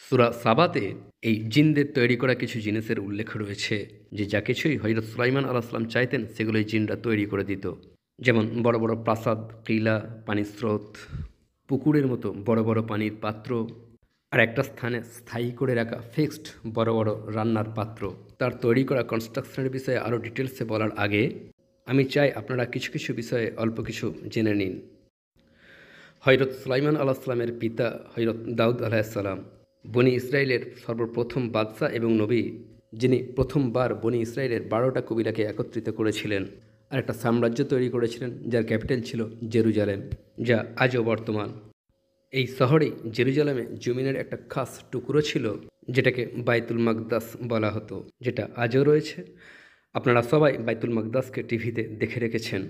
সূরা সাবাতে এই জিনদের তৈরি করা কিছু জিনিসের উল্লেখ রয়েছে যে যা কিছুই হযরত সুলাইমান আলাইহিস সালাম চাইতেন সেগুলোই জিনরা তৈরি করে দিত। যেমন বড় বড় প্রাসাদ, টিলা, পানির স্রোত, পুকুরের মতো বড় বড় পানির পাত্র, আর একটা স্থানে স্থায়ী করে রাখা ফিক্সড বড় বড় রান্নার পাত্র। তার তৈরি করা কনস্ট্রাকশনের বিষয়ে আরও ডিটেলসে বলার আগে আমি চাই আপনারা কিছু কিছু বিষয়ে অল্প কিছু জেনে নিন। হযরত সুলাইমান আলাইহিস সালামের পিতা হযরত দাউদ আলাইহিস সালাম বনি ইসরায়েলের সর্বপ্রথম বাদশা এবং নবী, যিনি প্রথমবার বনি ইসরায়েলের 12টা কবিলাকে একত্রিত করেছিলেন আর একটা সাম্রাজ্য তৈরি করেছিলেন যার ক্যাপিটাল ছিল জেরুজালেম, যা আজও বর্তমান। এই শহরেই জেরুজালেমে জমিনের একটা খাস টুকরো ছিল যেটাকে বাইতুল মাকদাস বলা হতো, যেটা আজও রয়েছে। আপনারা সবাই বাইতুল মাকদাসকে টিভিতে দেখে রেখেছেন।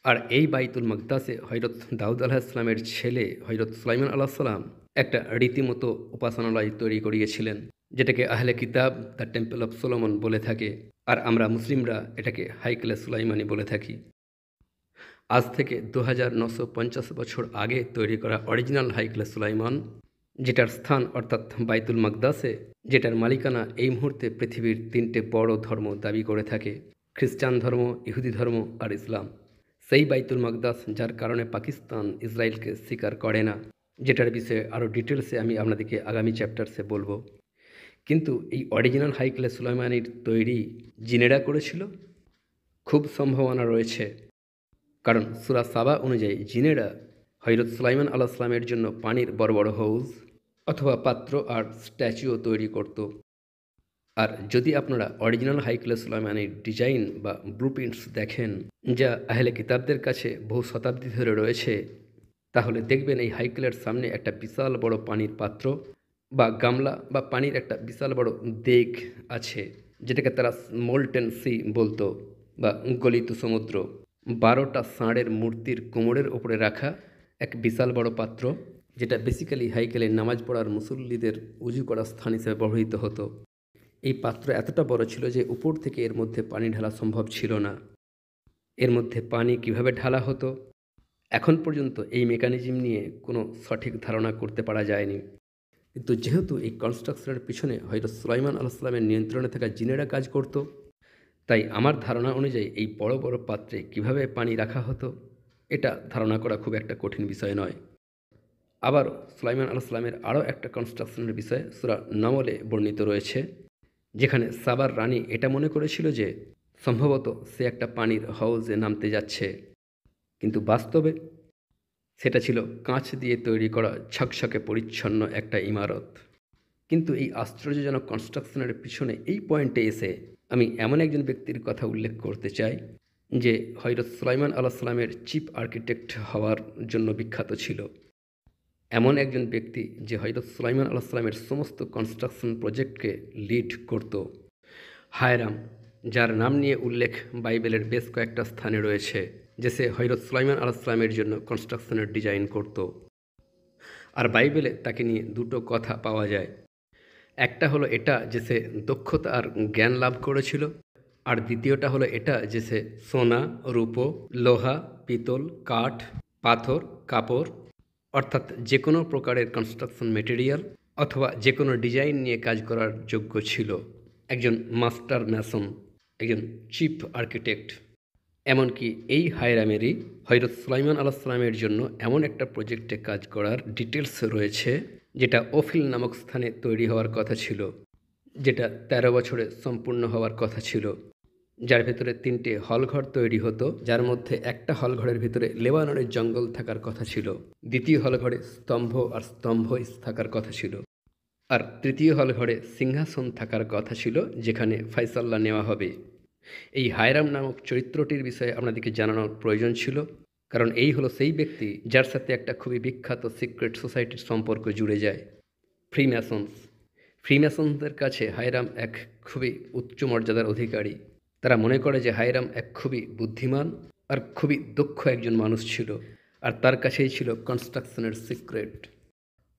আর এই বাইতুল মাকদাসে হযরত দাউদ আলাইহিসসালামের ছেলে হযরত সুলাইমান আলাইহিসসালাম একটা রীতিমতো উপাসনালয় তৈরি করিয়েছিলেন, যেটাকে আহলে কিতাব দ্য টেম্পল অফ সোলোমন বলে থাকে, আর আমরা মুসলিমরা এটাকে হাইকলে সুলাইমানি বলে থাকি। আজ থেকে 2950 বছর আগে তৈরি করা অরিজিনাল হাইকলে সুলাইমান, যেটার স্থান অর্থাৎ বাইতুল মাকদাসে, যেটার মালিকানা এই মুহূর্তে পৃথিবীর 3টে বড় ধর্ম দাবি করে থাকে, খ্রিস্টান ধর্ম, ইহুদি ধর্ম আর ইসলাম। সেই বাইতুল মাকদাস যার কারণে পাকিস্তান ইসরায়েলকে স্বীকার করে না, যেটার বিষয়ে আরও ডিটেলসে আমি আপনাদেরকে আগামী চ্যাপ্টারসে বলবো। কিন্তু এই অরিজিনাল হাইকলে সুলাইমানির তৈরি জিনেরা করেছিল খুব সম্ভাবনা রয়েছে, কারণ সূরা সাবা অনুযায়ী জিনেরা হযরত সুলাইমান আলাইহিস সালামের জন্য পানির বড় বড় হাউজ অথবা পাত্র আর স্ট্যাচুও তৈরি করত। আর যদি আপনারা অরিজিনাল হাইকলে সুলাইমানির ডিজাইন বা ব্লুপ্রিন্টস দেখেন, যা আহলে কিতাবদের কাছে বহু শতাব্দী ধরে রয়েছে, তাহলে দেখবেন এই হাইকলের সামনে একটা বিশাল বড় পানির পাত্র বা গামলা বা পানির একটা বিশাল বড় দেগ আছে, যেটাকে তারা মোল্টেন সি বলতো বা গলিত সমুদ্র। 12টা ষাঁড়ের মূর্তির কোমরের ওপরে রাখা এক বিশাল বড় পাত্র, যেটা বেসিক্যালি হাইকেলে নামাজ পড়ার মুসল্লিদের উজু করার স্থান হিসেবে ব্যবহৃত হতো। এই পাত্র এতটা বড় ছিল যে উপর থেকে এর মধ্যে পানি ঢালা সম্ভব ছিল না। এর মধ্যে পানি কিভাবে ঢালা হতো এখন পর্যন্ত এই মেকানিজম নিয়ে কোনো সঠিক ধারণা করতে পারা যায়নি। কিন্তু যেহেতু এই কনস্ট্রাকশনের পিছনে হযরত সুলাইমান আলাইহিস সালামের নিয়ন্ত্রণে থাকা জিনেরা কাজ করত, তাই আমার ধারণা অনুযায়ী এই বড় বড় পাত্রে কিভাবে পানি রাখা হতো এটা ধারণা করা খুব একটা কঠিন বিষয় নয়। আবার সুলাইমান আলাইহিস সালামের আরও একটা কনস্ট্রাকশনের বিষয়ে সূরা নমলে বর্ণিত রয়েছে, যেখানে সাবার রানী এটা মনে করেছিল যে সম্ভবত সে একটা পানির হাউজে নামতে যাচ্ছে, কিন্তু বাস্তবে সেটা ছিল কাঁচ দিয়ে তৈরি করা ঝকঝকে পরিচ্ছন্ন একটা ইমারত। কিন্তু এই আশ্চর্যজনক কনস্ট্রাকশনের পিছনে এই পয়েন্টে এসে আমি এমন একজন ব্যক্তির কথা উল্লেখ করতে চাই যে হযরত সুলাইমান আলাইহিস সালামের চিফ আর্কিটেক্ট হওয়ার জন্য বিখ্যাত ছিল। এমন একজন ব্যক্তি যে হযরত সুলাইমান আলাইহিস সালামের সমস্ত কনস্ট্রাকশন প্রজেক্টকে লিড করত, হায়রাম, যার নাম নিয়ে উল্লেখ বাইবেলের বেশ কয়েকটা স্থানে রয়েছে, যে সে হযরত সুলাইমান আলাইহিস সালামের জন্য কনস্ট্রাকশনের ডিজাইন করত। আর বাইবেলে তাকে নিয়ে দুটো কথা পাওয়া যায়। একটা হলো এটা যে সে দক্ষতা আর জ্ঞান লাভ করেছিল, আর দ্বিতীয়টা হলো এটা যে সে সোনা, রূপো, লোহা, পিতল, কাঠ, পাথর, কাপড়, অর্থাৎ যে কোনো প্রকারের কনস্ট্রাকশন মেটেরিয়াল অথবা যে কোনো ডিজাইন নিয়ে কাজ করার যোগ্য ছিল। একজন মাস্টার ম্যাসন, একজন চিফ আর্কিটেক্ট। এমনকি এই হায়রামেরই হযরত সুলাইমান আলাইহিস সালামের জন্য এমন একটা প্রজেক্টে কাজ করার ডিটেলস রয়েছে, যেটা ওফিল নামক স্থানে তৈরি হওয়ার কথা ছিল, যেটা 13 বছরে সম্পূর্ণ হওয়ার কথা ছিল, যার ভেতরে 3টে হলঘর তৈরি হতো, যার মধ্যে একটা হলঘরের ভিতরে লেবাননের জঙ্গল থাকার কথা ছিল, দ্বিতীয় হলঘরে স্তম্ভ আর স্তম্ভ থাকার কথা ছিল, আর তৃতীয় হলঘরে সিংহাসন থাকার কথা ছিল, যেখানে ফায়সাল্লা নেওয়া হবে। এই হায়রাম নামক চরিত্রটির বিষয়ে আপনাদেরকে জানানোর প্রয়োজন ছিল, কারণ এই হলো সেই ব্যক্তি যার সাথে একটা খুবই বিখ্যাত সিক্রেট সোসাইটির সম্পর্ক জুড়ে যায়, ফ্রিম্যাসন্স। ফ্রিম্যাসনদের কাছে হায়রাম এক খুবই উচ্চ মর্যাদার অধিকারী। তারা মনে করে যে হায়রাম এক খুবই বুদ্ধিমান আর খুবই দক্ষ একজন মানুষ ছিল, আর তার কাছেই ছিল কনস্ট্রাকশনের সিক্রেট।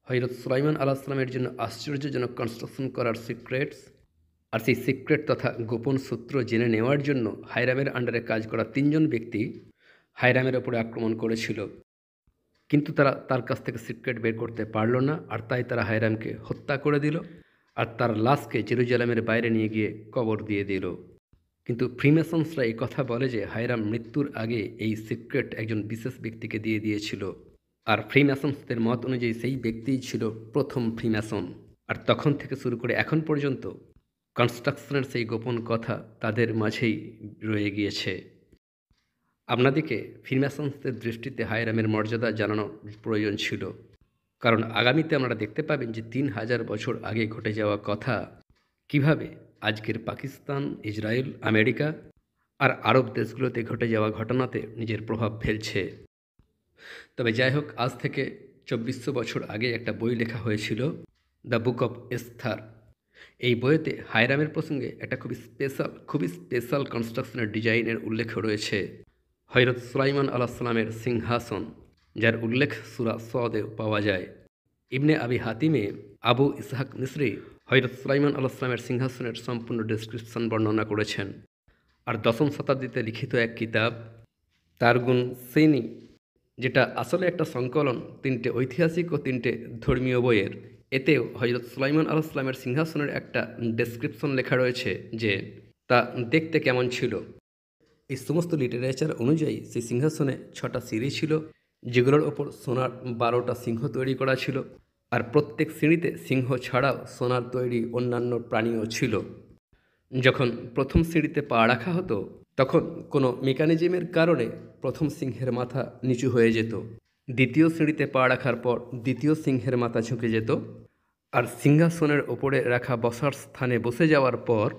হযরত সুলাইমান আলাইহিস সালামের জন্য আশ্চর্যজনক কনস্ট্রাকশন করার সিক্রেটস, আর সেই সিক্রেট তথা গোপন সূত্র জেনে নেওয়ার জন্য হায়রামের আন্ডারে কাজ করা 3জন ব্যক্তি হায়রামের ওপরে আক্রমণ করেছিল। কিন্তু তারা তার কাছ থেকে সিক্রেট বের করতে পারল না, আর তাই তারা হায়রামকে হত্যা করে দিল আর তার লাশকে জেরুজালেমের বাইরে নিয়ে গিয়ে কবর দিয়ে দিল। কিন্তু ফ্রিমেসন্সরা এই কথা বলে যে হায়রাম মৃত্যুর আগে এই সিক্রেট একজন বিশেষ ব্যক্তিকে দিয়ে দিয়েছিল, আর ফ্রিমেসন্সদের মত অনুযায়ী সেই ব্যক্তিই ছিল প্রথম ফ্রিমেসন। আর তখন থেকে শুরু করে এখন পর্যন্ত কনস্ট্রাকশনের সেই গোপন কথা তাদের মাঝেই রয়ে গিয়েছে। আপনাদেরকে ফ্রিমেসন্সদের দৃষ্টিতে হায়রামের মর্যাদা জানানো প্রয়োজন ছিল, কারণ আগামীতে আপনারা দেখতে পাবেন যে 3000 বছর আগে ঘটে যাওয়া কথা কিভাবে আজকের পাকিস্তান, ইসরায়েল, আমেরিকা আর আরব দেশগুলোতে ঘটে যাওয়া ঘটনাতে নিজের প্রভাব ফেলছে। তবে যাই হোক, আজ থেকে 2400 বছর আগে একটা বই লেখা হয়েছিল, দ্য বুক অফ এস্থার। এই বইয়েতে হায়রামের প্রসঙ্গে একটা খুবই স্পেশাল কনস্ট্রাকশনের ডিজাইনের উল্লেখ রয়েছে, হযরত সুলাইমান আলাইহিস সালামের সিংহাসন, যার উল্লেখ সূরা সদেও পাওয়া যায়। ইবনে আবি হাতিমে আবু ইসহাক মিসরি হযরত সুলাইমান আলাইহিস সালামের সিংহাসনের সম্পূর্ণ ডেসক্রিপশন বর্ণনা করেছেন। আর 10ম শতাব্দীতে লিখিত এক কিতাব তারগুন সিনি, যেটা আসলে একটা সংকলন 3টে ঐতিহাসিক ও 3টে ধর্মীয় বইয়ের, এতেও হযরত সুলাইমান আলাইহিস সালামের সিংহাসনের একটা ডেসক্রিপশন লেখা রয়েছে যে তা দেখতে কেমন ছিল। এই সমস্ত লিটারেচার অনুযায়ী সেই সিংহাসনে 6টা সিঁড়ি ছিল, যেগুলোর ওপর সোনার 12টা সিংহ তৈরি করা ছিল, আর প্রত্যেক সিঁড়িতে সিংহ ছাড়াও সোনার তৈরি অন্যান্য প্রাণীও ছিল। যখন প্রথম সিঁড়িতে পা রাখা হতো তখন কোনো মেকানিজমের কারণে প্রথম সিংহের মাথা নিচু হয়ে যেত, দ্বিতীয় সিঁড়িতে পা রাখার পর দ্বিতীয় সিংহের মাথা ঝুঁকে যেত, আর সিংহাসনের ওপরে রাখা বসার স্থানে বসে যাওয়ার পর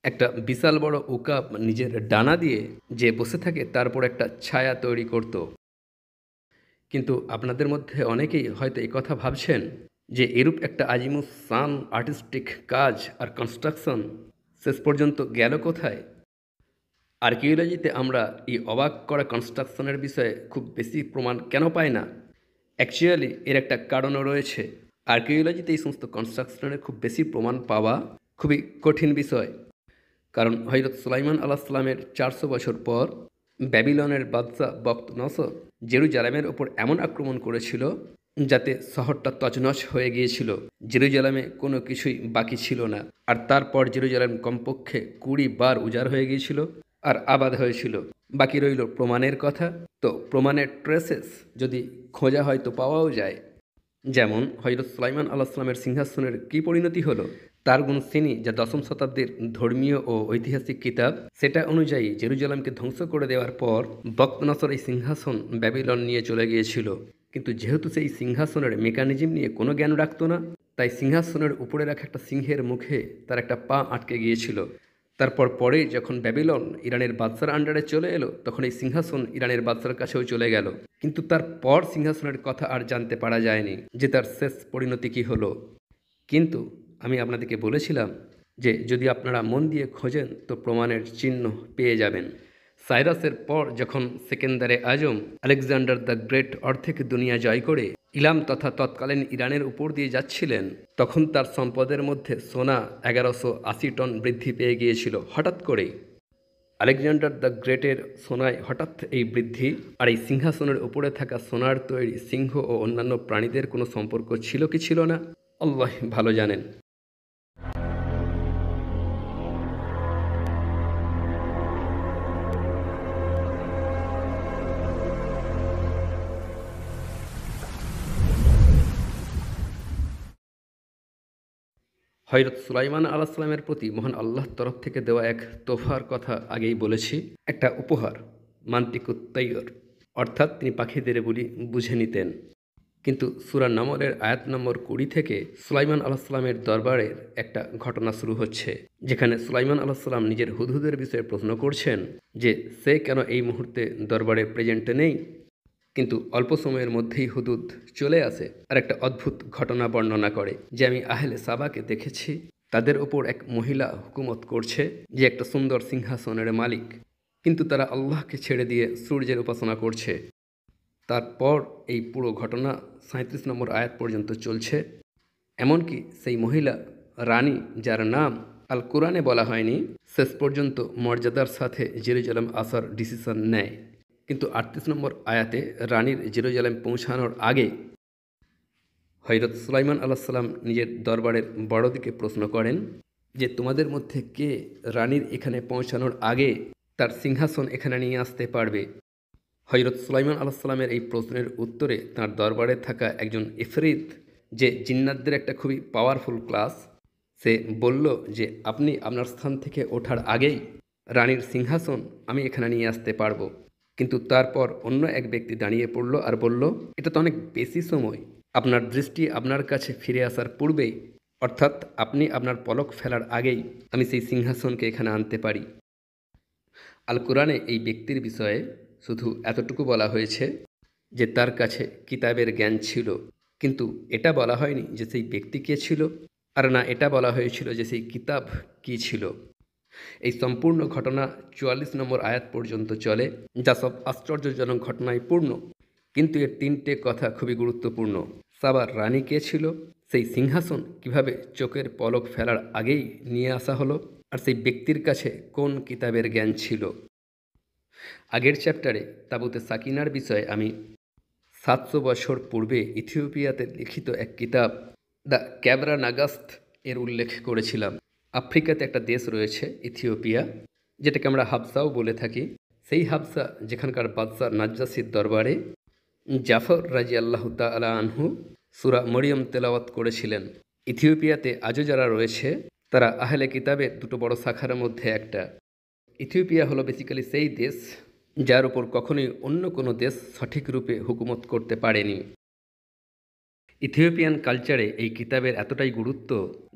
একটা বিশাল বড় উকাব নিজের ডানা দিয়ে যে বসে থাকে তারপর একটা ছায়া তৈরি করত। কিন্তু আপনাদের মধ্যে অনেকেই হয়তো এই কথা ভাবছেন যে এরূপ একটা আজিমুসান আর্টিস্টিক কাজ আর কনস্ট্রাকশন শেষ পর্যন্ত গেল কোথায়। আর্কিওলজিতে আমরা এই অবাক করা কনস্ট্রাকশনের বিষয়ে খুব বেশি প্রমাণ কেন পাই না? অ্যাকচুয়ালি এর একটা কারণও রয়েছে। আর্কিওলজিতে এই সমস্ত কনস্ট্রাকশনের খুব বেশি প্রমাণ পাওয়া খুবই কঠিন বিষয়, কারণ হযরত সুলাইমান আলাইহিস সালামের 400 বছর পর ব্যাবিলনের বাদশা বখতনসর জেরুজালেমের ওপর এমন আক্রমণ করেছিল যাতে শহরটা তছনছ হয়ে গিয়েছিল, জেরুজালেমে কোনো কিছুই বাকি ছিল না। আর তারপর জেরুজালেম কমপক্ষে 20 বার উজাড় হয়ে গিয়েছিল আর আবাদ হয়েছিল। বাকি রইল প্রমাণের কথা। তো প্রমাণের ট্রেসেস যদি খোঁজা হয় তো পাওয়াও যায়। যেমন হযরত সুলাইমান আলাইহিস সালামের সিংহাসনের কী পরিণতি হলো, তারগুন সিনি যা 10ম শতাব্দীর ধর্মীয় ও ঐতিহাসিক কিতাব, সেটা অনুযায়ী জেরুজালেমকে ধ্বংস করে দেওয়ার পর বখতনসর এই সিংহাসন ব্যাবিলন নিয়ে চলে গিয়েছিল। কিন্তু যেহেতু সেই সিংহাসনের মেকানিজম নিয়ে কোনো জ্ঞান রাখতো না, তাই সিংহাসনের উপরে রাখা একটা সিংহের মুখে তার একটা পা আটকে গিয়েছিল। তারপর পরে যখন ব্যাবিলন ইরানের বাদশার আন্ডারে চলে এলো তখন এই সিংহাসন ইরানের বাদশার কাছেও চলে গেল। কিন্তু তারপর সিংহাসনের কথা আর জানতে পারা যায়নি যে তার শেষ পরিণতি কী হলো। কিন্তু আমি আপনাদেরকে বলেছিলাম যে যদি আপনারা মন দিয়ে খোঁজেন তো প্রমাণের চিহ্ন পেয়ে যাবেন। সাইরাসের পর যখন সেকেন্দারে আজম আলেকজান্ডার দ্য গ্রেট অর্ধেক দুনিয়া জয় করে ইলাম তথা তৎকালীন ইরানের উপর দিয়ে যাচ্ছিলেন, তখন তার সম্পদের মধ্যে সোনা 1180 টন বৃদ্ধি পেয়ে গিয়েছিল হঠাৎ করেই। আলেকজান্ডার দ্য গ্রেটের সোনায় হঠাৎ এই বৃদ্ধি আর এই সিংহাসনের উপরে থাকা সোনার তৈরি সিংহ ও অন্যান্য প্রাণীদের কোনো সম্পর্ক ছিল কি ছিল না, আল্লাহ ভালো জানেন। হযরত সুলাইমান আলাইহিস সালামের প্রতি মহান আল্লাহর তরফ থেকে দেওয়া এক তোহফার কথা আগেই বলেছি, একটা উপহার, মান্তিকুত তাইয়র, অর্থাৎ তিনি পাখিদের বলি বুঝে নিতেন। কিন্তু সূরা নামলের আয়াত নম্বর 20 থেকে সুলাইমান আলাইহিস সালামের দরবারের একটা ঘটনা শুরু হচ্ছে, যেখানে সুলাইমান আলাইহিস সালাম নিজের হুদহুদের বিষয়ে প্রশ্ন করছেন যে সে কেন এই মুহূর্তে দরবারে প্রেজেন্টে নেই। কিন্তু অল্প সময়ের মধ্যেই হুদুদ চলে আসে আর একটা অদ্ভুত ঘটনা বর্ণনা করে যে আমি আহলে সাবাকে দেখেছি, তাদের ওপর এক মহিলা হুকুমত করছে যে একটা সুন্দর সিংহাসনের মালিক, কিন্তু তারা আল্লাহকে ছেড়ে দিয়ে সূর্যের উপাসনা করছে। তারপর এই পুরো ঘটনা 37 নম্বর আয়াত পর্যন্ত চলছে। এমনকি সেই মহিলা রানী, যার নাম আল কোরআনে বলা হয়নি, শেষ পর্যন্ত মর্যাদার সাথে জেরুজালেম আসার ডিসিশন নেয়। কিন্তু 38 নম্বর আয়াতে রানীর জেরুজালেম পৌঁছানোর আগে হযরত সুলাইমান আলাইহিস সালাম নিজের দরবারের বড়দিকে প্রশ্ন করেন যে তোমাদের মধ্যে কে রানীর এখানে পৌঁছানোর আগে তার সিংহাসন এখানে নিয়ে আসতে পারবে। হযরত সুলাইমান আলাইহিস সালামের এই প্রশ্নের উত্তরে তার দরবারে থাকা একজন ইফরিত, যে জিন্নাতদের একটা খুবই পাওয়ারফুল ক্লাস, সে বলল যে আপনি আপনার স্থান থেকে ওঠার আগেই রানীর সিংহাসন আমি এখানে নিয়ে আসতে পারবো। কিন্তু তারপর অন্য এক ব্যক্তি দাঁড়িয়ে পড়ল আর বলল, এটা তো অনেক বেশি সময়, আপনার দৃষ্টি আপনার কাছে ফিরে আসার পূর্বেই, অর্থাৎ আপনি আপনার পলক ফেলার আগেই আমি সেই সিংহাসনকে এখানে আনতে পারি। আল কোরআনে এই ব্যক্তির বিষয়ে শুধু এতটুকু বলা হয়েছে যে তার কাছে কিতাবের জ্ঞান ছিল, কিন্তু এটা বলা হয়নি যে সেই ব্যক্তি কে ছিল, আর না এটা বলা হয়েছিল যে সেই কিতাব কী ছিল। এই সম্পূর্ণ ঘটনা 44 নম্বর আয়াত পর্যন্ত চলে, যা সব আশ্চর্যজনক ঘটনায় পূর্ণ। কিন্তু এর 3টে কথা খুবই গুরুত্বপূর্ণ। সাবার রানী কে ছিল, সেই সিংহাসন কিভাবে চোখের পলক ফেলার আগেই নিয়ে আসা হলো, আর সেই ব্যক্তির কাছে কোন কিতাবের জ্ঞান ছিল। আগের চ্যাপ্টারে তাবুতে সাকিনার বিষয়ে আমি 700 বছর পূর্বে ইথিওপিয়াতে লিখিত এক কিতাব দ্য ক্যাবরা নাগাস্ত এর উল্লেখ করেছিলাম। আফ্রিকাতে একটা দেশ রয়েছে ইথিওপিয়া, যেটাকে আমরা হাবসাও বলে থাকি। সেই হাবসা যেখানকার বাদশা নাজ্জাসির দরবারে জাফর রাদিয়াল্লাহু তাআলা আনহু সূরা মরিয়ম তেলাওয়াত করেছিলেন। ইথিওপিয়াতে আজও যারা রয়েছে তারা আহলে কিতাবের দুটো বড় শাখার মধ্যে একটা। ইথিওপিয়া হলো বেসিক্যালি সেই দেশ যার উপর কখনোই অন্য কোনো দেশ সঠিক রূপে হুকুমত করতে পারেনি। ইথিওপিয়ান কালচারে এই কিতাবের এতটাই গুরুত্ব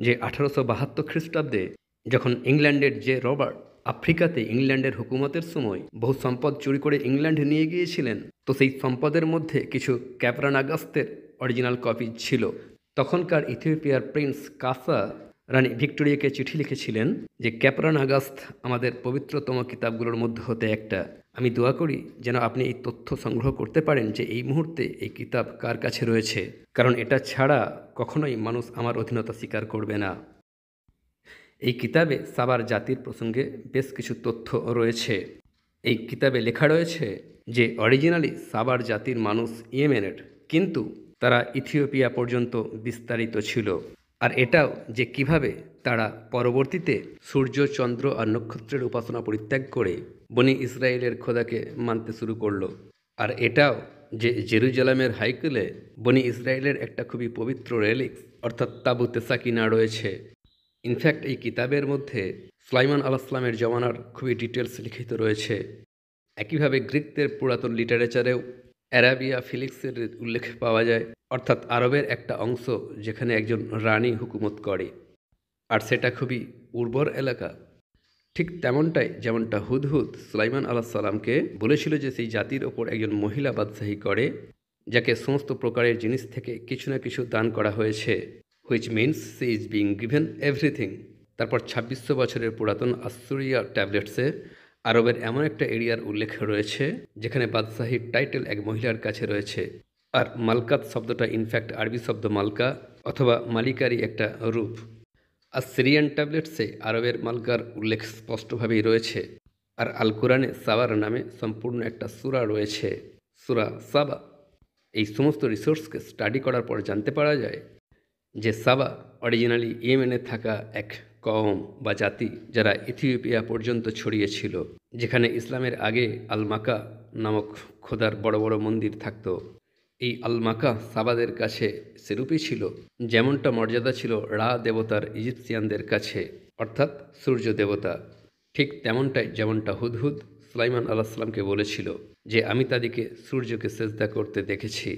যে 1872 খ্রিস্টাব্দে যখন ইংল্যান্ডের যে রবার্ট আফ্রিকাতে ইংল্যান্ডের হুকুমতের সময় বহু সম্পদ চুরি করে ইংল্যান্ডে নিয়ে গিয়েছিলেন, তো সেই সম্পদের মধ্যে কিছু ক্যাবরা নাগাস্তের অরিজিনাল কপি ছিল। তখনকার ইথিওপিয়ার প্রিন্স কাসা রানী ভিক্টোরিয়াকে চিঠি লিখেছিলেন যে ক্যাপরা নাগাস্ত আমাদের পবিত্রতম কিতাবগুলোর মধ্যে হতে একটা। আমি দোয়া করি যেন আপনি এই তথ্য সংগ্রহ করতে পারেন যে এই মুহূর্তে এই কিতাব কার কাছে রয়েছে, কারণ এটা ছাড়া কখনোই মানুষ আমার অধীনতা স্বীকার করবে না। এই কিতাবে সাবার জাতির প্রসঙ্গে বেশ কিছু তথ্য রয়েছে। এই কিতাবে লেখা রয়েছে যে অরিজিনালি সাবার জাতির মানুষ ইয়েমেনের, কিন্তু তারা ইথিওপিয়া পর্যন্ত বিস্তারিত ছিল। আর এটাও যে কিভাবে তারা পরবর্তীতে সূর্য, চন্দ্র আর নক্ষত্রের উপাসনা পরিত্যাগ করে বনি ইসরায়েলের খোদাকে মানতে শুরু করলো। আর এটাও যে জেরুজালেমের হাইকেলে বনি ইসরায়েলের একটা খুবই পবিত্র রেলিক্স অর্থাৎ তাবুতে সাকিনা রয়েছে। ইনফ্যাক্ট এই কিতাবের মধ্যে সুলাইমান আলাইহিস সালামের জমানার খুবই ডিটেলস লিখিত রয়েছে। একইভাবে গ্রিকদের পুরাতন লিটারেচারেও অ্যারাবিয়া ফিলিক্সের উল্লেখ পাওয়া যায়, অর্থাৎ আরবের একটা অংশ যেখানে একজন রানী হুকুমত করে, আর সেটা খুবই উর্বর এলাকা। ঠিক তেমনটাই যেমনটা হুদহুদ সুলাইমান আলাইহিস সালামকে বলেছিল যে সেই জাতির ওপর একজন মহিলা বাদশাহী করে, যাকে সমস্ত প্রকারের জিনিস থেকে কিছু না কিছু দান করা হয়েছে, which means she is being given everything. তারপর 2600 বছরের পুরাতন আসুরিয়া ট্যাবলেটসে আরবের এমন একটা এরিয়ার উল্লেখ রয়েছে যেখানে বাদশাহীর টাইটেল এক মহিলার কাছে রয়েছে। আর মালকাত শব্দটা ইনফ্যাক্ট আরবি শব্দ মালকা অথবা মালিকারই একটা রূপ। আর সিরিয়ান ট্যাবলেটসে আরবের মালকার উল্লেখ স্পষ্টভাবেই রয়েছে। আর আল কোরআনে সাবার নামে সম্পূর্ণ একটা সূরা রয়েছে, সূরা সাবা। এই সমস্ত রিসোর্সকে স্টাডি করার পর জানতে পারা যায় যে সাবা অরিজিনালি ইয়েমেনে থাকা এক কওম বা জাতি যারা ইথিওপিয়া পর্যন্ত ছড়িয়েছিল, যেখানে ইসলামের আগে আল মাকা নামক খোদার বড় বড় মন্দির থাকত। এই আল মাকা সাবাদের কাছে সেরূপই ছিল যেমনটা মর্যাদা ছিল রা দেবতার ইজিপসিয়ানদের কাছে, অর্থাৎ সূর্য দেবতা। ঠিক তেমনটাই যেমনটা হুদহুদ সুলাইমান আলাইহিস সালামকে বলেছিল যে আমি তাদেরকে সূর্যকে সেজদা করতে দেখেছি।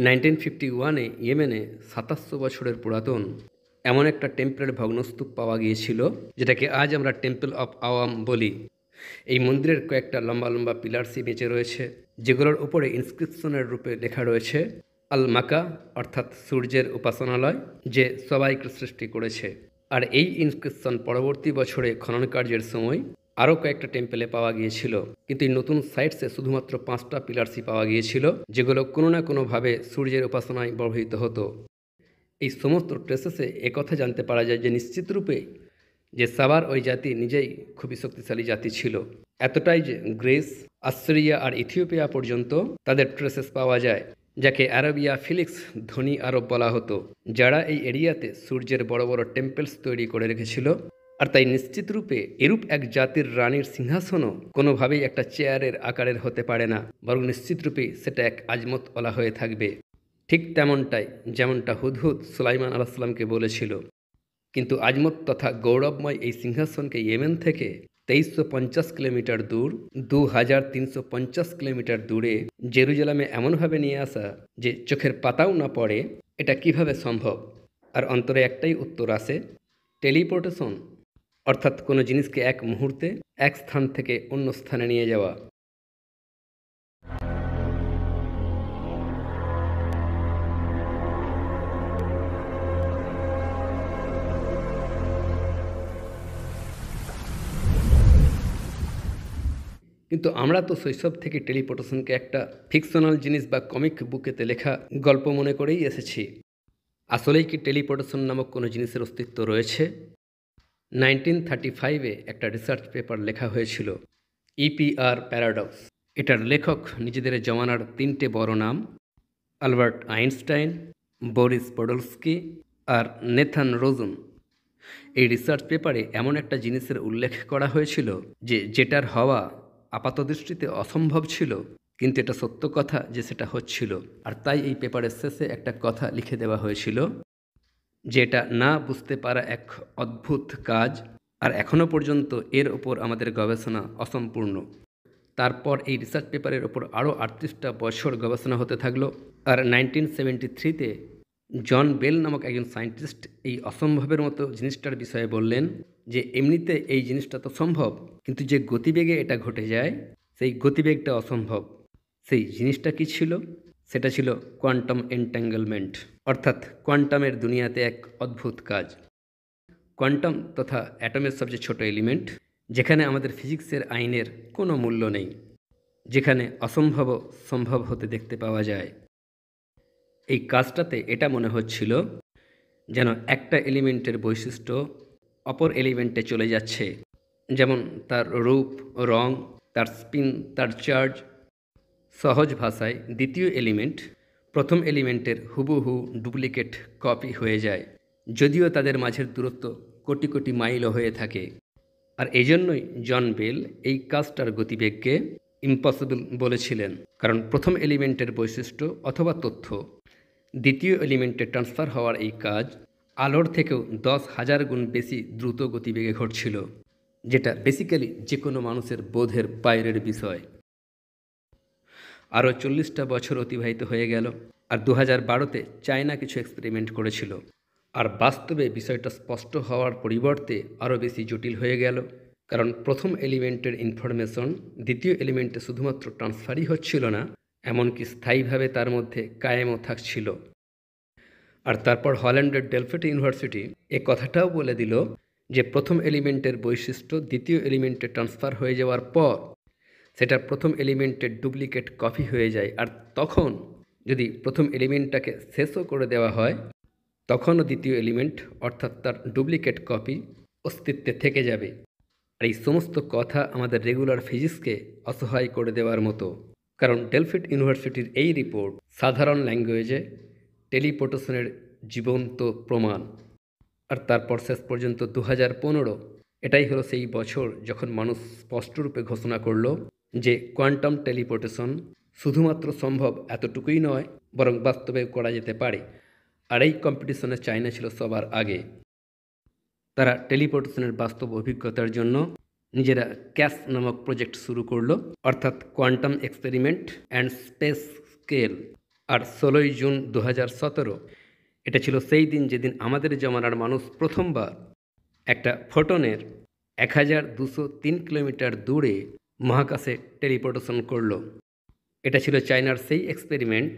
1951-এ ইয়েমেনে 2700 বছরের পুরাতন এমন একটা টেম্পলের ভগ্নস্তূপ পাওয়া গিয়েছিল, যেটাকে আজ আমরা টেম্পল অফ আওয়াম বলি। এই মন্দিরের কয়েকটা লম্বা লম্বা পিলার্সই বেঁচে রয়েছে, যেগুলোর উপরে ইনস্ক্রিপশনের রূপে লেখা রয়েছে আল মাকা, অর্থাৎ সূর্যের উপাসনালয় যে সবাইকে সৃষ্টি করেছে। আর এই ইনস্ক্রিপশন পরবর্তী বছরে খনন কার্যের সময় আরও কয়েকটা টেম্পেলে পাওয়া গিয়েছিল, কিন্তু এই নতুন সাইটসে শুধুমাত্র 5টা পিলার্সই পাওয়া গিয়েছিল, যেগুলো কোনো না কোনোভাবে সূর্যের উপাসনায় ব্যবহৃত হতো। এই সমস্ত ট্রেসেসে একথা জানতে পারা যায় যে নিশ্চিত রূপে যে সাবার ওই জাতি নিজেই খুবই শক্তিশালী জাতি ছিল, এতটাই যে গ্রিস আশ্চরিয়া আর ইথিওপিয়া পর্যন্ত তাদের ট্রেসেস পাওয়া যায়, যাকে আরবিয়া ফিলিক্স ধনী আরব বলা হতো, যারা এই এরিয়াতে সূর্যের বড় বড় টেম্পলস তৈরি করে রেখেছিল। আর তাই নিশ্চিত রূপে এরূপ এক জাতির রানীর সিংহাসনও কোনোভাবেই একটা চেয়ারের আকারের হতে পারে না, বরং নিশ্চিত রূপেই সেটা এক আজমত ওলা হয়ে থাকবে। ঠিক তেমনটাই যেমনটা হুদহুদ সুলাইমান আলাইহিসসালামকে বলেছিল। কিন্তু আজমত তথা গৌরবময় এই সিংহাসনকে ইয়েমেন থেকে 2350 কিলোমিটার দূর, 2350 কিলোমিটার দূরে জেরুজালেমে এমনভাবে নিয়ে আসা যে চোখের পাতাও না পড়ে, এটা কিভাবে সম্ভব? আর অন্তরে একটাই উত্তর আছে, টেলিপোর্টেশন, অর্থাৎ কোনো জিনিসকে এক মুহূর্তে এক স্থান থেকে অন্য স্থানে নিয়ে যাওয়া। কিন্তু আমরা তো শৈশব থেকে টেলিপোর্টেশনকে একটা ফিকশনাল জিনিস বা কমিক বুকেতে লেখা গল্প মনে করেই এসেছি। আসলেই কি টেলিপোর্টেশন নামক কোনো জিনিসের অস্তিত্ব রয়েছে? 1935-এ একটা রিসার্চ পেপার লেখা হয়েছিল, ইপিআর প্যারাডক্স। এটার লেখক নিজেদের জমানার 3টে বড় নাম, আলবার্ট আইনস্টাইন, বরিস পডলস্কি আর নেথান রোজন। এই রিসার্চ পেপারে এমন একটা জিনিসের উল্লেখ করা হয়েছিল যেটার হওয়া আপাতদৃষ্টিতে অসম্ভব ছিল, কিন্তু এটা সত্য কথা যে সেটা হচ্ছিল। আর তাই এই পেপারের শেষে একটা কথা লিখে দেওয়া হয়েছিল যে এটা না বুঝতে পারা এক অদ্ভুত কাজ, আর এখনও পর্যন্ত এর ওপর আমাদের গবেষণা অসম্পূর্ণ। তারপর এই রিসার্চ পেপারের ওপর আরও 38টা বছর গবেষণা হতে থাকলো। আর 1973-তে জন বেল নামক একজন সায়েন্টিস্ট এই অসম্ভবের মতো জিনিসটার বিষয়ে বললেন যে এমনিতে এই জিনিসটা তো সম্ভব, কিন্তু যে গতিবেগে এটা ঘটে যায় সেই গতিবেগটা অসম্ভব। সেই জিনিসটা কি ছিল? সেটা ছিল কোয়ান্টাম এনট্যাঙ্গলমেন্ট, অর্থাৎ কোয়ান্টামের দুনিয়াতে এক অদ্ভুত কাজ। কোয়ান্টাম তথা অ্যাটমের সবচেয়ে ছোট এলিমেন্ট, যেখানে আমাদের ফিজিক্সের আইনের কোনো মূল্য নেই, যেখানে অসম্ভব সম্ভব হতে দেখতে পাওয়া যায়। এই কাজটাতে এটা মনে হচ্ছিল যেন একটা এলিমেন্টের বৈশিষ্ট্য অপর এলিমেন্টে চলে যাচ্ছে, যেমন তার রূপ, রং, তার স্পিন, তার চার্জ। সহজ ভাষায় দ্বিতীয় এলিমেন্ট প্রথম এলিমেন্টের হুবহু ডুপ্লিকেট কপি হয়ে যায়, যদিও তাদের মাঝের দূরত্ব কোটি কোটি মাইলও হয়ে থাকে। আর এজন্যই জন বেল এই কাজটার গতিবেগকে ইম্পসিবল বলেছিলেন, কারণ প্রথম এলিমেন্টের বৈশিষ্ট্য অথবা তথ্য দ্বিতীয় এলিমেন্টে ট্রান্সফার হওয়ার এই কাজ আলোর থেকেও 10,000 গুণ বেশি দ্রুত গতিবেগে ঘটছিল, যেটা বেসিক্যালি যে কোনো মানুষের বোধের বাইরের বিষয়। আরও 40টা বছর অতিবাহিত হয়ে গেল, আর 2012-তে চায়না কিছু এক্সপেরিমেন্ট করেছিল। আর বাস্তবে বিষয়টা স্পষ্ট হওয়ার পরিবর্তে আরও বেশি জটিল হয়ে গেল, কারণ প্রথম এলিমেন্টের ইনফরমেশন দ্বিতীয় এলিমেন্টে শুধুমাত্র ট্রান্সফারই হচ্ছিল না, এমনকি স্থায়ীভাবে তার মধ্যে কায়েমও থাকছিল। আর তারপর হল্যান্ডের ডেলফিট ইউনিভার্সিটি এ কথাটাও বলে দিল যে প্রথম এলিমেন্টের বৈশিষ্ট্য দ্বিতীয় এলিমেন্টে ট্রান্সফার হয়ে যাওয়ার পর সেটা প্রথম এলিমেন্টের ডুপ্লিকেট কপি হয়ে যায়, আর তখন যদি প্রথম এলিমেন্টটাকে শেষও করে দেওয়া হয় তখনও দ্বিতীয় এলিমেন্ট অর্থাৎ তার ডুপ্লিকেট কপি অস্তিত্বে থেকে যাবে। আর এই সমস্ত কথা আমাদের রেগুলার ফিজিক্সকে অসহায় করে দেওয়ার মতো, কারণ ডেলফিট ইউনিভার্সিটির এই রিপোর্ট সাধারণ ল্যাঙ্গুয়েজে টেলিপোর্টেশনের জীবন্ত প্রমাণ। আর তারপর শেষ পর্যন্ত 2015 এটাই হলো সেই বছর যখন মানুষ স্পষ্টরূপে ঘোষণা করল যে কোয়ান্টাম টেলিপোর্টেশন শুধুমাত্র সম্ভব এতটুকুই নয়, বরং বাস্তবে করা যেতে পারে। আর এই কম্পিটিশনে চায়না ছিল সবার আগে। তারা টেলিপোর্টেশনের বাস্তব অভিজ্ঞতার জন্য নিজেরা ক্যাস নামক প্রজেক্ট শুরু করলো, অর্থাৎ quantum experiment and space scale. আর 16ই জুন 2017 এটা ছিল সেই দিন যেদিন আমাদের জমানার মানুষ প্রথমবার একটা ফোটনের 1203 কিলোমিটার দূরে মহাকাশে টেলিপোর্টেশন করলো। এটা ছিল চায়নার সেই এক্সপেরিমেন্ট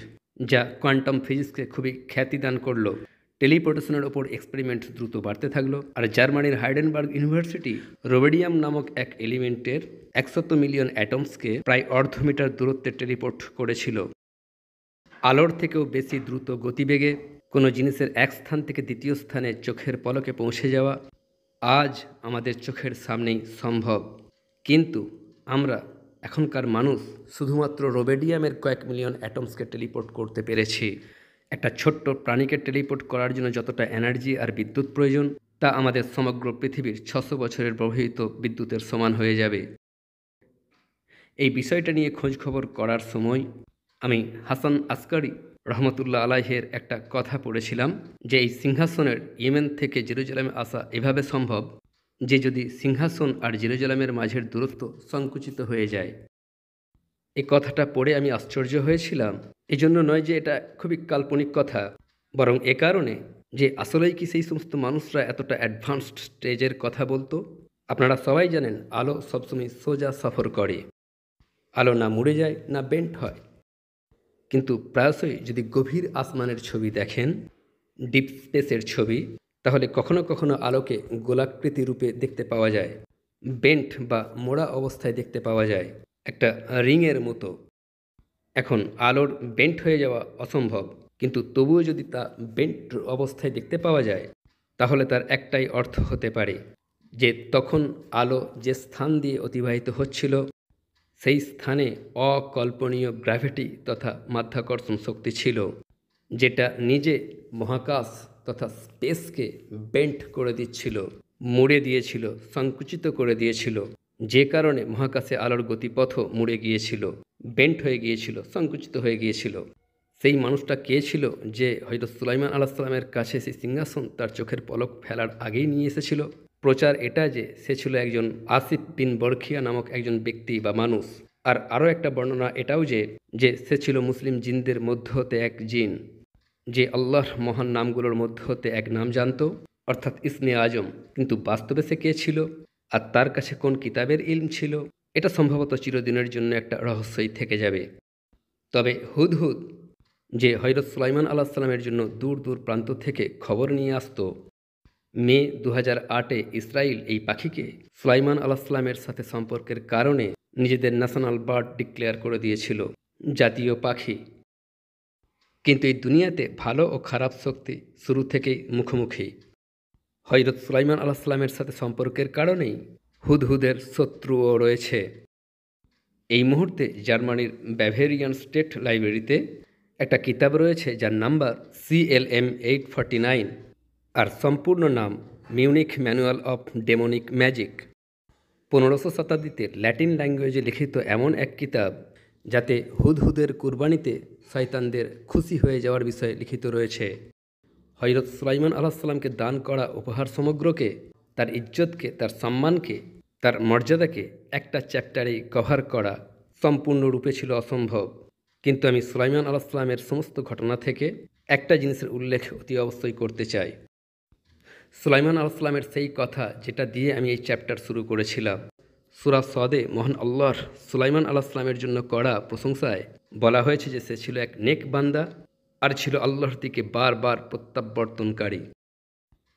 যা কোয়ান্টাম ফিজিক্সকে খুবই খ্যাতিদান করলো। টেলিপোর্টেশনের ওপর এক্সপেরিমেন্ট দ্রুত বাড়তে থাকলো, আর জার্মানির হাইডেনবার্গ ইউনিভার্সিটি রোবেডিয়াম নামক এক এলিমেন্টের 100 মিলিয়ন অ্যাটমসকে প্রায় অর্ধ মিটার দূরত্বে টেলিপোর্ট করেছিল। আলোর থেকেও বেশি দ্রুত গতিবেগে কোনো জিনিসের এক স্থান থেকে দ্বিতীয় স্থানে চোখের পলকে পৌঁছে যাওয়া আজ আমাদের চোখের সামনেই সম্ভব, কিন্তু আমরা এখনকার মানুষ শুধুমাত্র রোবেডিয়ামের কয়েক মিলিয়ন অ্যাটমসকে টেলিপোর্ট করতে পেরেছে। একটা ছোট্ট প্রাণীকে টেলিপোর্ট করার জন্য যতটা এনার্জি আর বিদ্যুৎ প্রয়োজন, তা আমাদের সমগ্র পৃথিবীর 600 বছরের প্রবাহিত বিদ্যুতের সমান হয়ে যাবে। এই বিষয়টা নিয়ে খোঁজখবর করার সময় আমি হাসান আসকারি রহমতুল্লাহ আলাইহের একটা কথা পড়েছিলাম যে এই সিংহাসনের ইয়েমেন থেকে জেরুজালেমে আসা এভাবে সম্ভব যে যদি সিংহাসন আর জেরুজালেমের মাঝের দূরত্ব সংকুচিত হয়ে যায়। এই কথাটা পড়ে আমি আশ্চর্য হয়েছিলাম। এজন্য নয় যে এটা খুবই কাল্পনিক কথা, বরং এ কারণে যে আসলেই কি সেই সমস্ত মানুষরা এতটা অ্যাডভান্সড স্টেজের কথা বলতো। আপনারা সবাই জানেন আলো সবসময় সোজা সফর করে, আলো না মুড়ে যায় না বেন্ট হয়। কিন্তু প্রায়শই যদি গভীর আসমানের ছবি দেখেন, ডিপ স্পেসের ছবি, তাহলে কখনো কখনো আলোকে গোলাকৃতি রূপে দেখতে পাওয়া যায়, বেন্ট বা মোড়া অবস্থায় দেখতে পাওয়া যায়, একটা রিংয়ের মতো। এখন আলোর বেন্ট হয়ে যাওয়া অসম্ভব, কিন্তু তবুও যদি তা বেন্ট অবস্থায় দেখতে পাওয়া যায়, তাহলে তার একটাই অর্থ হতে পারে যে তখন আলো যে স্থান দিয়ে অতিবাহিত হচ্ছিল সেই স্থানে অকল্পনীয় গ্র্যাভিটি তথা মাধ্যাকর্ষণ শক্তি ছিল, যেটা নিজে মহাকাশ তথা স্পেসকে বেন্ট করে দিচ্ছিল, মুড়ে দিয়েছিল, সংকুচিত করে দিয়েছিল, যে কারণে মহাকাশে আলোর গতিপথও মুড়ে গিয়েছিল, বেন্ট হয়ে গিয়েছিল, সংকুচিত হয়ে গিয়েছিল। সেই মানুষটা কে ছিল যে হয়তো সুলাইমান আলাইহিসসালামের কাছে সেই সিংহাসন তার চোখের পলক ফেলার আগেই নিয়ে এসেছিল? প্রচার এটা যে সে ছিল একজন আসিফ বিন বরখিয়া নামক একজন ব্যক্তি বা মানুষ। আর আরও একটা বর্ণনা এটাও যে সে ছিল মুসলিম জিনদের মধ্য হতে এক জিন, যে আল্লাহর মহান নামগুলোর মধ্য হতে এক নাম জানত, অর্থাৎ ইসমে আজম। কিন্তু বাস্তবে সে কে ছিল আর তার কাছে কোন কিতাবের ইলম ছিল, এটা সম্ভবত চিরদিনের জন্য একটা রহস্যই থেকে যাবে। তবে হুদহুদ যে হযরত সুলাইমান আলাইহিসসালামের জন্য দূর দূর প্রান্ত থেকে খবর নিয়ে আসতো, মে 2008-এ ইসরায়েল এই পাখিকে সুলাইমান আলাইহিসসালামের সাথে সম্পর্কের কারণে নিজেদের ন্যাশনাল বার্ড ডিক্লেয়ার করে দিয়েছিল, জাতীয় পাখি। কিন্তু এই দুনিয়াতে ভালো ও খারাপ শক্তি শুরু থেকেই মুখোমুখি। হযরত সুলাইমান আলাইহিসসালামের সাথে সম্পর্কের কারণেই হুদহুদের শত্রুও রয়েছে। এই মুহূর্তে জার্মানির ব্যাভেরিয়ান স্টেট লাইব্রেরিতে একটা কিতাব রয়েছে যার নাম্বার CLM 849 আর সম্পূর্ণ নাম Munich manual of demonic magic. 1500 শতাব্দীতে ল্যাটিন ল্যাঙ্গুয়েজে লিখিত এমন এক কিতাব যাতে হুদহুদের কুরবানিতে শয়তানদের খুশি হয়ে যাওয়ার বিষয়ে লিখিত রয়েছে। হযরত সুলাইমান আলাইহিসসালামকে দান করা উপহার সমগ্রকে, তার ইজ্জতকে, তার সম্মানকে, তার মর্যাদাকে একটা চ্যাপ্টারেই কভার করা সম্পূর্ণরূপে ছিল অসম্ভব। কিন্তু আমি সুলাইমান আলাইহিসসালামের সমস্ত ঘটনা থেকে একটা জিনিসের উল্লেখ অতি অবশ্যই করতে চাই। সুলাইমান আলাইহিসসালামের সেই কথা যেটা দিয়ে আমি এই চ্যাপ্টার শুরু করেছিলাম। সূরা সদে মহান আল্লাহর সুলাইমান আলাইহিসসালামের জন্য করা প্রশংসায় বলা হয়েছে যে সে ছিল এক নেক বান্দা আর ছিল আল্লাহর দিকে বারবার প্রত্যাবর্তনকারী।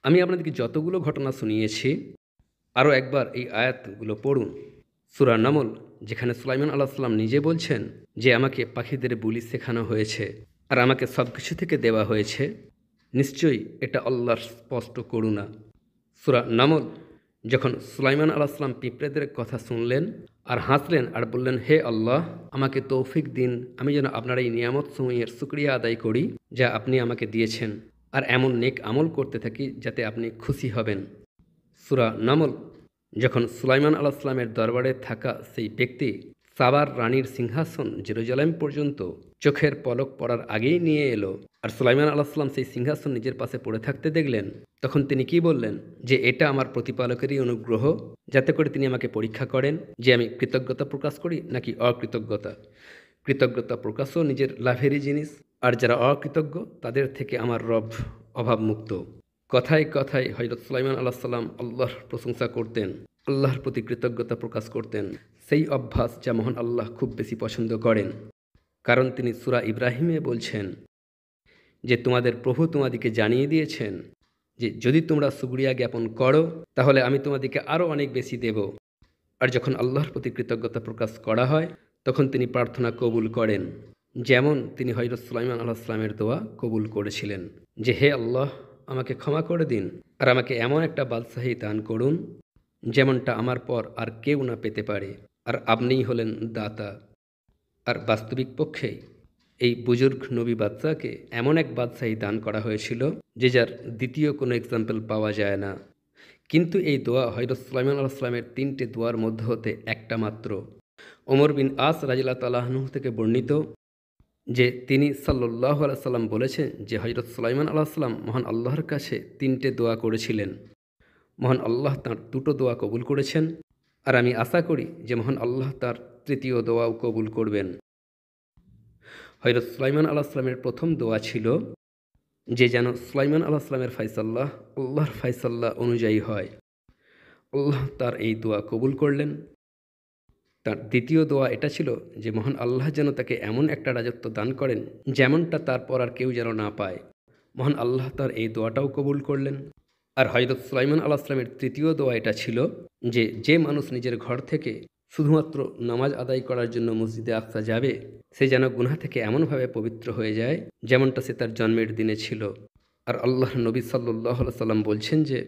আমি আপনাদেরকে যতগুলো ঘটনা শুনিয়েছি, আরও একবার এই আয়াতগুলো পড়ুন। সূরা নামল, যেখানে সুলাইমান আলাইহিসসালাম নিজে বলছেন যে আমাকে পাখিদের বুলি শেখানো হয়েছে আর আমাকে সব কিছু থেকে দেওয়া হয়েছে, নিশ্চয়ই এটা আল্লাহর স্পষ্ট করুণা। সূরা নামল, যখন সুলাইমান আলাইহিসসালাম পিঁপড়েদের কথা শুনলেন আর হাসলেন আর বললেন, হে আল্লাহ, আমাকে তৌফিক দিন, আমি যেন আপনার এই নিয়ামত সমূহের শুকরিয়া আদায় করি যা আপনি আমাকে দিয়েছেন, আর এমন নেক আমল করতে থাকি যাতে আপনি খুশি হবেন। সূরা নামল, যখন সুলাইমান আলাইহিসসালামের দরবারে থাকা সেই ব্যক্তি সাবার রানীর সিংহাসন জেরুজালেম পর্যন্ত চোখের পলক পড়ার আগেই নিয়ে এলো আর সুলাইমান আলাইহিসসালাম সেই সিংহাসন নিজের পাশে পড়ে থাকতে দেখলেন, তখন তিনি কি বললেন যে এটা আমার প্রতিপালকেরই অনুগ্রহ, যাতে করে তিনি আমাকে পরীক্ষা করেন যে আমি কৃতজ্ঞতা প্রকাশ করি নাকি অকৃতজ্ঞতা। কৃতজ্ঞতা প্রকাশও নিজের লাভেরই জিনিস, আর যারা অকৃতজ্ঞ তাদের থেকে আমার রব অভাবমুক্ত। কথায় কথায় হযরত সুলাইমান আলাইহিসসালাম আল্লাহর প্রশংসা করতেন, আল্লাহর প্রতি কৃতজ্ঞতা প্রকাশ করতেন, সেই অভ্যাস যা মহান আল্লাহ খুব বেশি পছন্দ করেন। কারণ তিনি সূরা ইব্রাহিমে বলছেন যে তোমাদের প্রভু তোমাদিকে জানিয়ে দিয়েছেন যে যদি তোমরা শুকরিয়া জ্ঞাপন করো তাহলে আমি তোমাদিকে আরও অনেক বেশি দেব। আর যখন আল্লাহর প্রতি কৃতজ্ঞতা প্রকাশ করা হয় তখন তিনি প্রার্থনা কবুল করেন, যেমন তিনি হযরত সুলাইমান আলাইহিসসালামের দোয়া কবুল করেছিলেন যে হে আল্লাহ, আমাকে ক্ষমা করে দিন আর আমাকে এমন একটা বাদশাহী দান করুন যেমনটা আমার পর আর কেউ না পেতে পারে। আর আপনিই হলেন দাতা। আর বাস্তবিক পক্ষে এই বুজুর্গ নবী বাদশাকে এমন এক বাদশাহী দান করা হয়েছিল যে যার দ্বিতীয় কোনো এক্সাম্পল পাওয়া যায় না। কিন্তু এই দোয়া হযরত সুলাইমান আলাইহিস সালামের ৩টে দোয়ার মধ্য হতে একটা মাত্র। ওমর বিন আস রাদিয়াল্লাহু তাআলা আনহু থেকে বর্ণিত যে তিনি সাল্লাল্লাহু আলাইহি সাল্লাম বলেছেন যে হযরত সুলাইমান আলাইহিস সালাম মহান আল্লাহর কাছে ৩টে দোয়া করেছিলেন। মহান আল্লাহ তাঁর ২টো দোয়া কবুল করেছেন, আর আমি আশা করি যে মহান আল্লাহ তার ৩য় দোয়াও কবুল করবেন। হযরত সুলাইমান আলাইহিস সালামের প্রথম দোয়া ছিল যে যেন সুলাইমান আলাইহিস সালামের ফায়সাল্লাহ আল্লাহর ফায়সাল্লাহ অনুযায়ী হয়। আল্লাহ তার এই দোয়া কবুল করলেন। তার দ্বিতীয় দোয়া এটা ছিল যে মহান আল্লাহ যেন তাকে এমন একটা রাজত্ব দান করেন যেমনটা তারপর আর কেউ যেন না পায়। মহান আল্লাহ তার এই দোয়াটাও কবুল করলেন। আর হযরত সুলাইমান আলাইহিস সালামের তৃতীয় দোয়া এটা ছিল যে যে মানুষ নিজের ঘর থেকে শুধুমাত্র নামাজ আদায় করার জন্য মসজিদে আকসা যাবে, সে যেন গুনাহ থেকে এমনভাবে পবিত্র হয়ে যায় যেমনটা সে তার জন্মের দিনে ছিল। আর আল্লাহর নবী সাল্লাল্লাহু আলাইহি সাল্লাম বলছেন যে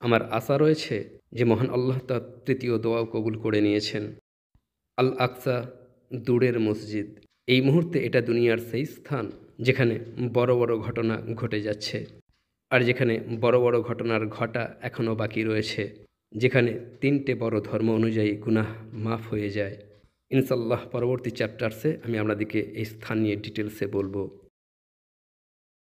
আমার আশা রয়েছে যে মহান আল্লাহ তার তৃতীয় দোয়াও কবুল করে নিয়েছেন। আল আকসা দূরের মসজিদ, এই মুহূর্তে এটা দুনিয়ার সেই স্থান যেখানে বড় বড় ঘটনা ঘটে যাচ্ছে, আর যেখানে বড় বড় ঘটনার ঘটা এখনও বাকি রয়েছে, যেখানে ৩টে বড় ধর্ম অনুযায়ী গুনাহ মাফ হয়ে যায়। ইনশাআল্লাহ পরবর্তী চ্যাপ্টার্সে আমি আপনাদেরকে এই স্থান নিয়ে ডিটেলসে বলবো।